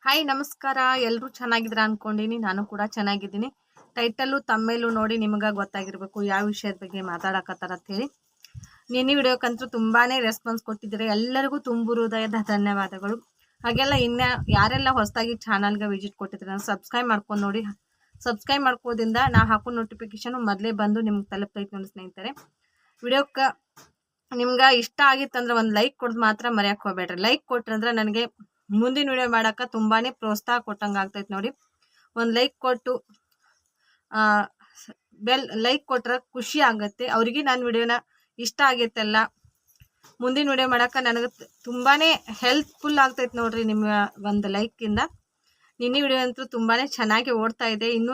Hi ನಮಸ್ಕಾರ. ಎಲ್ಲರೂ ಚೆನ್ನಾಗಿದ್ದೀರಾ ಅನ್ಕೊಂಡಿನಿ. ನಾನು ಕೂಡ ಚೆನ್ನಾಗಿದ್ದೀನಿ. ಟೈಟಲ್ಲು ತಮ್ಮೇಲೂ ನೋಡಿ ನಿಮಗೆ ಗೊತ್ತಾಗಿರಬೇಕು ಯಾವ ವಿಷಯದ ಬಗ್ಗೆ ಮಾತಾಡಕತ್ತಾರ ಅಂತ ಹೇಳಿ. ನಿನ್ನೆ ವಿಡಿಯೋಕ್ಕಂತೂ ತುಂಬಾನೇ ರೆಸ್ಪಾನ್ಸ್ ಕೊಟ್ಟಿದ್ದೀರಾ. ಎಲ್ಲರಿಗೂ ತುಂಬು ಹೃದಯದ ಧನ್ಯವಾದಗಳು. ಹಾಗೆಲ್ಲ ಯಾರೆಲ್ಲ ಹೊಸದಾಗಿ ಚಾನಲ್ಗೆ ವಿಸಿಟ್ ಕೊಟ್ಟಿದ್ದೀರಾ ಸಬ್ಸ್ಕ್ರೈಬ್ ಮಾಡ್ಕೊಂಡು ನೋಡಿ. ಸಬ್ಸ್ಕ್ರೈಬ್ ಮಾಡ್ಕೋದ್ರಿಂದ ನಾ ಹಾಕೋ ನೋಟಿಫಿಕೇಶನ್ ಮೊದಲೇ ಬಂದು ನಿಮ್ಗೆ ತಲುಪ್ತೈತೆ ನೋಡಿ ಸ್ನೇಹಿತರೆ. ವಿಡಿಯೋಕ್ಕೆ ನಿಮ್ಗೆ ಇಷ್ಟ ಆಗಿತ್ತಂದ್ರೆ ಒಂದು ಲೈಕ್ ಕೊಡೋದು ಮಾತ್ರ ಮರೆಯಕ್ಕೆ ಹೋಗ್ಬೇಡ್ರಿ. ಲೈಕ್ ಕೊಟ್ರಂದ್ರೆ ನನಗೆ ಮುಂದಿನ ವಿಡಿಯೋ ಮಾಡಕ್ಕೆ ತುಂಬಾನೇ ಪ್ರೋತ್ಸಾಹ ಕೊಟ್ಟಂಗೆ ಆಗ್ತೈತೆ ನೋಡಿ. ಒಂದು ಲೈಕ್ ಕೊಟ್ಟು ಲೈಕ್ ಕೊಟ್ರೆ ಖುಷಿ ಆಗುತ್ತೆ. ಅವ್ರಿಗೆ ನನ್ನ ವಿಡಿಯೋನ ಇಷ್ಟ ಆಗೈತೆಲ್ಲ ಮುಂದಿನ ವಿಡಿಯೋ ಮಾಡಕ್ಕೆ ನನಗೆ ತುಂಬಾನೇ ಹೆಲ್ಪ್ಫುಲ್ ಆಗ್ತೈತೆ ನೋಡ್ರಿ ನಿಮ್ಮ ಒಂದು ಲೈಕಿಂದ. ನಿನ್ನೆ ವಿಡಿಯೋ ಅಂತೂ ತುಂಬಾನೇ ಚೆನ್ನಾಗಿ ಓಡ್ತಾ ಇದೆ. ಇನ್ನೂ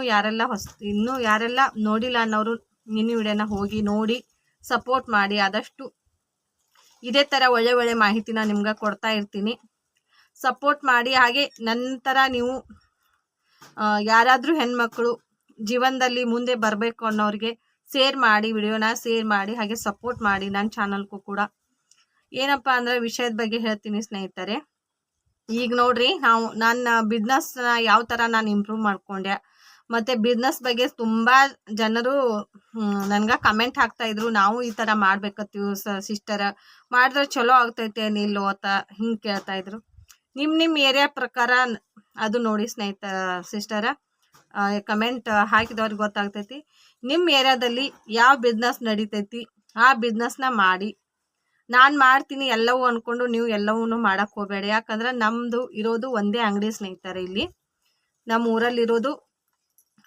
ಯಾರೆಲ್ಲ ನೋಡಿಲ್ಲ ಅನ್ನೋರು ನಿನ್ನೆ ವಿಡಿಯೋನ ಹೋಗಿ ನೋಡಿ ಸಪೋರ್ಟ್ ಮಾಡಿ. ಆದಷ್ಟು ಇದೇ ಥರ ಒಳ್ಳೆ ಮಾಹಿತಿನ ನಿಮ್ಗೆ ಕೊಡ್ತಾ ಇರ್ತೀನಿ. ಸಪೋರ್ಟ್ ಮಾಡಿ. ಹಾಗೆ ನಂತರ ನೀವು ಯಾರಾದರೂ ಹೆಣ್ಮಕ್ಳು ಜೀವನದಲ್ಲಿ ಮುಂದೆ ಬರಬೇಕು ಅನ್ನೋರಿಗೆ ವಿಡಿಯೋನ ಶೇರ್ ಮಾಡಿ. ಹಾಗೆ ಸಪೋರ್ಟ್ ಮಾಡಿ. ನನ್ನ ಚಾನಲ್ಗೂ ಕೂಡ ಏನಪ್ಪ ಅಂದರೆ ವಿಷಯದ ಬಗ್ಗೆ ಹೇಳ್ತೀನಿ ಸ್ನೇಹಿತರೆ. ಈಗ ನೋಡ್ರಿ, ನನ್ನ ಬಿಸ್ನೆಸ್ನ ಯಾವ ಥರ ನಾನು ಇಂಪ್ರೂವ್ ಮಾಡ್ಕೊಂಡೆ, ಮತ್ತು ಬಿಸ್ನೆಸ್ ಬಗ್ಗೆ ತುಂಬ ಜನರು ನನಗೆ ಕಮೆಂಟ್ ಹಾಕ್ತಾಯಿದ್ರು. ನಾವು ಈ ಥರ ಮಾಡ್ಬೇಕತ್ತೀವಿ ಸಿಸ್ಟರ್, ಮಾಡಿದ್ರೆ ಚಲೋ ಆಗ್ತೈತೆ ನಿಲ್ಲೋ ಅಂತ ಹಿಂಗೆ ಕೇಳ್ತಾಯಿದ್ರು. ನಿಮ್ಮ ಏರಿಯಾ ಪ್ರಕಾರ ಅದು ನೋಡಿ ಸಿಸ್ಟರ, ಕಮೆಂಟ್ ಹಾಕಿದವ್ರಿಗೆ ಗೊತ್ತಾಗ್ತೈತಿ ನಿಮ್ಮ ಏರಿಯಾದಲ್ಲಿ ಯಾವ ಬಿಸ್ನೆಸ್ ನಡೀತೈತಿ ಆ ಬಿಸ್ನೆಸ್ನ ಮಾಡಿ. ನಾನು ಮಾಡ್ತೀನಿ ಎಲ್ಲವೂ ಅಂದ್ಕೊಂಡು ನೀವು ಎಲ್ಲವೂ ಮಾಡೋಕ್ಕೆ ಹೋಗಬೇಡಿ. ಯಾಕಂದ್ರೆ ನಮ್ಮದು ಇರೋದು ಒಂದೇ ಅಂಗಡಿ ಸ್ನೇಹಿತರೆ. ಇಲ್ಲಿ ನಮ್ಮ ಊರಲ್ಲಿರೋದು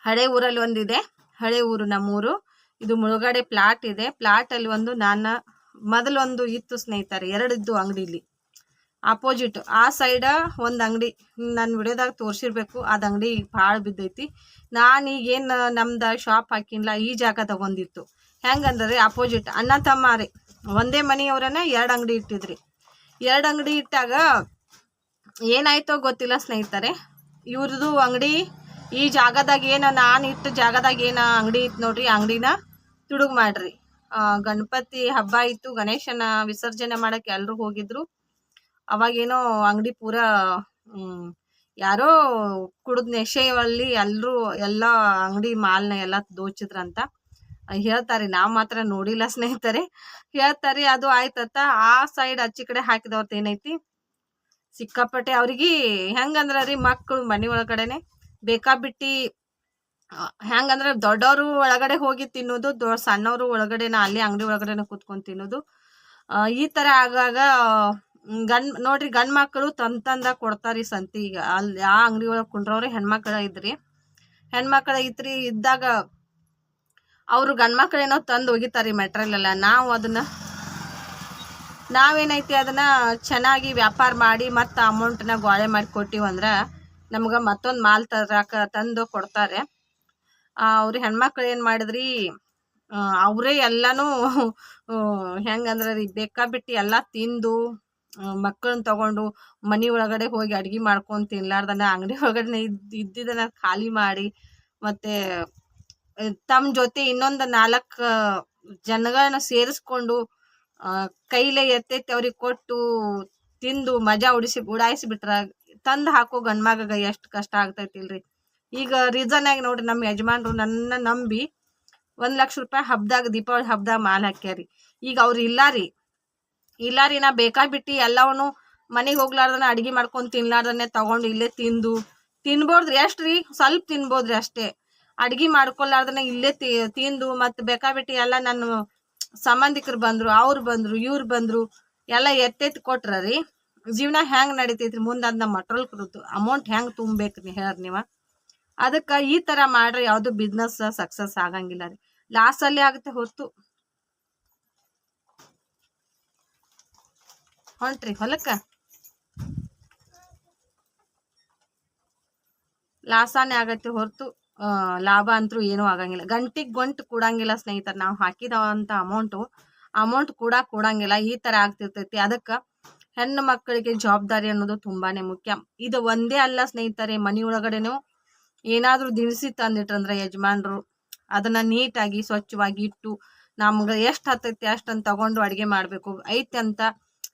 ಹಳೆ ಊರಲ್ಲಿ ಒಂದಿದೆ. ಹಳೆ ಊರು ನಮ್ಮೂರು. ಇದು ಮುಳುಗಡೆ ಪ್ಲಾಟ್ ಇದೆ. ಪ್ಲಾಟಲ್ಲಿ ಮೊದಲೊಂದು ಇತ್ತು ಸ್ನೇಹಿತರೆ, 2 ಇದ್ದು ಅಂಗಡಿಲಿ. ಆಪೋಸಿಟ್ ಆ ಸೈಡ ಒಂದು ಅಂಗಡಿ ನಾನು ವಿಡಿಯೋದಾಗ ತೋರಿಸಿರ್ಬೇಕು. ಅದು ಅಂಗಡಿ ಭಾಳ ಬಿದ್ದೈತಿ. ನಾನೀಗೇನು ನಮ್ದು ಶಾಪ್ ಹಾಕಿಲ್ಲ, ಈ ಜಾಗ ತಗೊಂಡಿತ್ತು. ಹೆಂಗಂದ್ರೆ ಆಪೋಸಿಟ್ ಅಣ್ಣ ತಮ್ಮ ರೀ, ಒಂದೇ ಮನೆಯವ್ರನ್ನ 2 ಅಂಗಡಿ ಇಟ್ಟಿದ್ರಿ. 2 ಅಂಗಡಿ ಇಟ್ಟಾಗ ಏನಾಯ್ತೋ ಗೊತ್ತಿಲ್ಲ ಸ್ನೇಹಿತರೆ. ಇವ್ರದ್ದು ಅಂಗಡಿ ಈ ಜಾಗದಾಗ ನಾನು ಇಟ್ಟು ಜಾಗದಾಗ ಅಂಗಡಿ ಇತ್ತು ನೋಡ್ರಿ, ಅಂಗಡಿನ ತುಡುಗು ಮಾಡ್ರಿ. ಗಣಪತಿ ಹಬ್ಬ ಇತ್ತು, ಗಣೇಶನ ವಿಸರ್ಜನೆ ಮಾಡಕ್ಕೆ ಎಲ್ಲರೂ ಹೋಗಿದ್ರು. ಅವಾಗೇನೋ ಅಂಗಡಿ ಪೂರ ಯಾರೋ ಕುಡಿದ ನೆಶೆಯಲ್ಲಿ ಎಲ್ಲ ಅಂಗಡಿ ಮಾಲ್ನ ಎಲ್ಲ ದೋಚಿದ್ರಂತ ಹೇಳ್ತಾರೆ. ನಾವು ಮಾತ್ರ ನೋಡಿಲ್ಲ ಸ್ನೇಹಿತರೆ, ಹೇಳ್ತಾರೆ. ಅದು ಆಯ್ತತ್ತ. ಆ ಸೈಡ್ ಅಚ್ಚಿ ಕಡೆ ಹಾಕಿದವ್ರದ್ದು ಏನೈತಿ ಸಿಕ್ಕಾಪಟ್ಟೆ ಅವ್ರಿಗೆ ಹೆಂಗಂದ್ರ ರೀ, ಮಕ್ಕಳು ಮನೆ ಒಳಗಡೆನೆ ಬೇಕಾಬಿಟ್ಟಿ ಹೆಂಗಂದ್ರೆ ದೊಡ್ಡವರು ಒಳಗಡೆ ಹೋಗಿ ತಿನ್ನೋದು, ಸಣ್ಣವರು ಒಳಗಡೆನ ಅಲ್ಲಿ ಅಂಗಡಿ ಒಳಗಡೆನ ಕೂತ್ಕೊಂಡು ತಿನ್ನೋದು. ಈ ಥರ ಆಗಾಗ ನೋಡ್ರಿ ಗಂಡು ಮಕ್ಕಳು ತಂದ ಕೊಡ್ತಾರಿ ಸಂತಿಗೆ. ಅಲ್ಲಿ ಆ ಅಂಗಡಿ ಒಳಗೆ ಕುಂಡ್ರವ್ರೆ ಹೆಣ್ಮಕ್ಳ ಇದ್ರಿ. ಹೆಣ್ಮಕ್ಳ ಇದ್ದಾಗ ಅವರು ಗಂಡು ಮಕ್ಕಳೇನೋ ತಂದು ಒಗಿತಾರೆ ಮೆಟ್ರಿಯಲ್ ಎಲ್ಲ. ನಾವೇನೈತಿ ಅದನ್ನ ಚೆನ್ನಾಗಿ ವ್ಯಾಪಾರ ಮಾಡಿ ಮತ್ತು ಅಮೌಂಟ್ನ ಗೋಳೆ ಮಾಡಿ ಕೊಟ್ಟಿವಂದ್ರೆ ನಮ್ಗೆ ಮತ್ತೊಂದು ಮಾಲ್ ತಂದು ಕೊಡ್ತಾರೆ. ಅವ್ರು ಹೆಣ್ಮಕ್ಳು ಏನು ಮಾಡಿದ್ರಿ, ಅವರೇ ಎಲ್ಲನೂ ಹೆಂಗಂದ್ರೆ ರೀ ಬೇಕಾಬಿಟ್ಟು ಎಲ್ಲ ತಿಂದು ಮಕ್ಕಳನ್ನ ತಗೊಂಡು ಮನೆ ಒಳಗಡೆ ಹೋಗಿ ಅಡ್ಗೆ ಮಾಡ್ಕೊಂಡು ತಿನ್ಲಾರ್ದನ ಅಂಗಡಿ ಒಳಗಡೆ ಇದ್ದಿದ್ದನ್ನ ಖಾಲಿ ಮಾಡಿ, ಮತ್ತು ತಮ್ಮ ಜೊತೆ ಇನ್ನೊಂದು 4 ಜನಗಳನ್ನ ಸೇರಿಸ್ಕೊಂಡು ಕೈಲೇ ಎತ್ತೈತಿ ಅವ್ರಿಗೆ ಕೊಟ್ಟು ತಿಂದು ಮಜಾ ಉಡಾಯಿಸಿಬಿಟ್ರ ತಂದು ಹಾಕೋ ಗಂಡ್ಮಗ ಎಷ್ಟು ಕಷ್ಟ ಆಗ್ತೈತಿಲ್ರಿ. ಈಗ ರೀಸನ್ ಆಗಿ ನೋಡ್ರಿ, ನಮ್ಮ ಯಜಮಾನ್ರು ನನ್ನ ನಂಬಿ 1 ಲಕ್ಷ ರೂಪಾಯಿ ದೀಪಾವಳಿ ಹಬ್ಬದಾಗ ಮಾಲ್ ಹಾಕ್ಯಾರಿ. ಈಗ ಅವ್ರು ಇಲ್ಲ ರೀ ನಾ ಬೇಕಾಬಿಟ್ಟು ಎಲ್ಲವನ್ನೂ ಮನೆಗೆ ಹೋಗ್ಲಾರ್ದನ ಅಡುಗೆ ಮಾಡ್ಕೊಂಡು ತಿನ್ಲಾರ್ದನ್ನೇ ತಗೊಂಡು ಇಲ್ಲೇ ತಿನ್ಬೋದ್ರಿ. ಎಷ್ಟು ರೀ, ಸ್ವಲ್ಪ ತಿನ್ಬೋದ್ರಿ ಅಷ್ಟೇ. ಅಡುಗೆ ಮಾಡ್ಕೊಲಾರ್ದನ್ನ ಇಲ್ಲೇ ತಿಂದು ಮತ್ತು ಬೇಕಾಬಿಟ್ಟು ಎಲ್ಲ ನನ್ನ ಸಂಬಂಧಿಕರು ಬಂದರು, ಅವ್ರು ಬಂದರು, ಇವ್ರು ಬಂದರು, ಎಲ್ಲ ಎತ್ತೆತ್ತಿ ಕೊಟ್ರ ರೀ. ಜೀವನ ಹೆಂಗೆ ನಡಿತೈತ್ರಿ ಮುಂದೆ? ಅದನ್ನ ಮಟ್ರೋಲ್ ಕೊಡುತ್ತು ಅಮೌಂಟ್ ಹೆಂಗೆ ತುಂಬಬೇಕ್ರಿ ಹೇಳ್ರಿ ನೀವು? ಅದಕ್ಕೆ ಈ ಥರ ಮಾಡ್ರಿ, ಯಾವುದು ಬಿಸ್ನೆಸ್ ಸಕ್ಸಸ್ ಆಗಂಗಿಲ್ಲ ರೀ, ಲಾಸಲ್ಲಿ ಆಗುತ್ತೆ ಹೊತ್ತು. ಹೊಂಟ್ರಿ ಹೊಲಕ್ಕೆ ಲಾಸಾನೇ ಆಗತ್ತೆ ಹೊರತು ಲಾಭ ಅಂತೂ ಏನೂ ಆಗಂಗಿಲ್ಲ. ಗಂಟು ಕೂಡಂಗಿಲ್ಲ ಸ್ನೇಹಿತರೆ. ನಾವು ಹಾಕಿದವಂಥ ಅಮೌಂಟ್ ಕೂಡ ಕೂಡಂಗಿಲ್ಲ. ಈ ಥರ ಆಗ್ತಿರ್ತೈತಿ. ಅದಕ್ಕೆ ಹೆಣ್ಣು ಮಕ್ಕಳಿಗೆ ಜವಾಬ್ದಾರಿ ಅನ್ನೋದು ತುಂಬಾ ಮುಖ್ಯ. ಇದು ಒಂದೇ ಅಲ್ಲ ಸ್ನೇಹಿತರೆ, ಮನೆ ಒಳಗಡೆನೂ ಏನಾದರೂ ದಿನಸಿ ತಂದಿಟ್ರಂದ್ರೆ ಯಜಮಾನ್ರು ಅದನ್ನು ನೀಟಾಗಿ ಸ್ವಚ್ಛವಾಗಿ ಇಟ್ಟು ನಮ್ಗೆ ಎಷ್ಟು ಹತ್ತೈತಿ ಅಷ್ಟನ್ನು ತಗೊಂಡು ಅಡುಗೆ ಮಾಡಬೇಕು. ಐತೆ ಅಂತ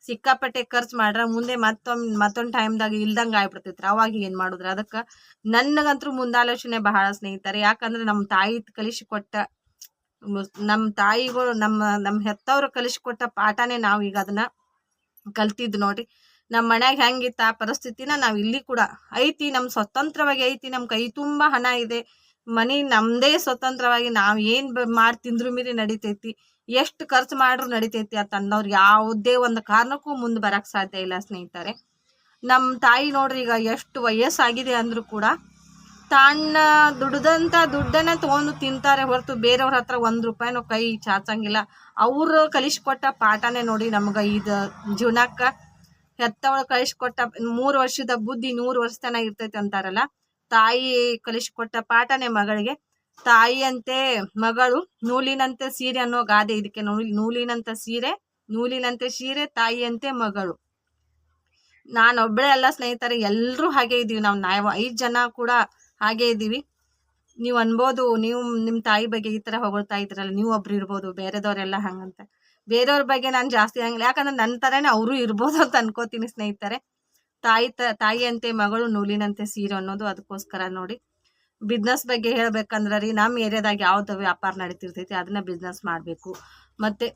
ಸಿಕ್ಕಾಪಟ್ಟೆ ಖರ್ಚು ಮಾಡ್ರೆ ಮುಂದೆ ಮತ್ತೊಂದು ಟೈಮ್ದಾಗ ಇಲ್ದಂಗೆ ಆಗ್ಬಿಡ್ತೈತ್ರಿ. ಅವಾಗ ಏನು ಮಾಡಿದ್ರಿ? ಅದಕ್ಕೆ ನನಗಂತೂ ಮುಂದಾಲೋಚನೆ ಬಹಳ ಸ್ನೇಹಿತರೆ. ಯಾಕಂದ್ರೆ ನಮ್ಮ ತಾಯಿ ಕಲಿಸಿಕೊಟ್ಟ, ನಮ್ಮ ತಾಯಿಗಳು ನಮ್ಮ ಹೆತ್ತವ್ರು ಕಲಿಸಿಕೊಟ್ಟ ಪಾಠನೇ ನಾವು ಈಗ ಅದನ್ನ ಕಲ್ತಿದ್ದು ನೋಡ್ರಿ. ನಮ್ಮ ಮನ್ಯಾಗ ಹೆಂಗಿತ್ತು ಆ ಪರಿಸ್ಥಿತಿನ ನಾವು ಇಲ್ಲಿ ಕೂಡ ಐತಿ, ನಮ್ಮ ಸ್ವತಂತ್ರವಾಗಿ ಐತಿ, ನಮ್ಮ ಕೈ ತುಂಬ ಹಣ ಇದೆ, ಮನಿ ನಮ್ಮದೇ ಸ್ವತಂತ್ರವಾಗಿ ನಾವು ಏನು ಮಾಡಿ ತಿಂದ್ರು ಮೀರಿ ನಡಿತೈತಿ, ಎಷ್ಟು ಖರ್ಚು ಮಾಡ್ರು ನಡಿತೈತಿ ಅಂತ ಅನ್ನೋರು ಯಾವುದೇ ಒಂದು ಕಾರಣಕ್ಕೂ ಮುಂದೆ ಬರಕ್ಕೆ ಸಾಧ್ಯ ಇಲ್ಲ ಸ್ನೇಹಿತರೆ. ನಮ್ಮ ತಾಯಿ ನೋಡ್ರಿ ಈಗ ಎಷ್ಟು ವಯಸ್ಸಾಗಿದೆ ಅಂದರೂ ಕೂಡ ತಾನ ದುಡ್ದಂಥ ದುಡ್ಡನ್ನ ತೊಗೊಂಡು ತಿಂತಾರೆ ಹೊರತು ಬೇರೆಯವ್ರ ಹತ್ರ 1 ರೂಪಾಯಿನೂ ಕೈ ಚಾಚಂಗಿಲ್ಲ. ಅವರು ಕಲಿಸ್ಕೊಟ್ಟ ಪಾಠನೇ ನೋಡಿ ನಮ್ಗೆ ಇದು ಜೀವನಕ್ಕೆ. ಹೆತ್ತವಳು ಕಲಿಸ್ಕೊಟ್ಟ 3 ವರ್ಷದ ಬುದ್ಧಿ 100 ವರ್ಷ ತನಕ ಇರ್ತೈತೆ ಅಂತಾರಲ್ಲ, ತಾಯಿ ಕಲಿಸ್ಕೊಟ್ಟ ಪಾಠನೇ ಮಗಳಿಗೆ. ತಾಯಿಯಂತೆ ಮಗಳು ನೂಲಿನಂತೆ ಸೀರೆ ಅನ್ನೋ ಗಾದೆ ಇದಕ್ಕೆ. ನೂಲಿನಂತೆ ಸೀರೆ ತಾಯಿಯಂತೆ ಮಗಳು. ನಾನೊಬ್ಬಳೇ ಅಲ್ಲ ಸ್ನೇಹಿತರೆ, ಎಲ್ಲರೂ ಹಾಗೆ ಇದ್ದೀವಿ. ನಾವು 5 ಜನ ಕೂಡ ಹಾಗೆ ಇದ್ದೀವಿ. ನೀವು ಅನ್ಬೋದು, ನೀವು ನಿಮ್ಮ ತಾಯಿ ಬಗ್ಗೆ ಈ ಥರ ಹೊಗಳ್ತಾ ಇದ್ರಲ್ಲ, ನೀವು ಒಬ್ರು ಇರ್ಬೋದು, ಬೇರೆದವರೆಲ್ಲ ಹಂಗಂತ. ಬೇರೆಯವ್ರ ಬಗ್ಗೆ ನಾನು ಜಾಸ್ತಿ ಹಂಗಿಲ್ಲ, ಯಾಕಂದ್ರೆ ನನ್ನ ಥರನೇ ಅವರು ಇರ್ಬೋದು ಅಂತ ಅನ್ಕೋತೀನಿ ಸ್ನೇಹಿತರೆ. ತಾಯಿಯಂತೆ ಮಗಳು ನೂಲಿನಂತೆ ಸೀರೆ ಅನ್ನೋದು ಅದಕ್ಕೋಸ್ಕರ ನೋಡಿ. ಬಿಸ್ನೆಸ್ ಬಗ್ಗೆ ಹೇಳ್ಬೇಕಂದ್ರೆ ರೀ, ನಮ್ಮ ಏರಿಯಾದಾಗ ಯಾವ್ದು ವ್ಯಾಪಾರ ನಡೀತಿರ್ತೈತಿ ಅದನ್ನ ಬಿಸ್ನೆಸ್ ಮಾಡಬೇಕು. ಮತ್ತು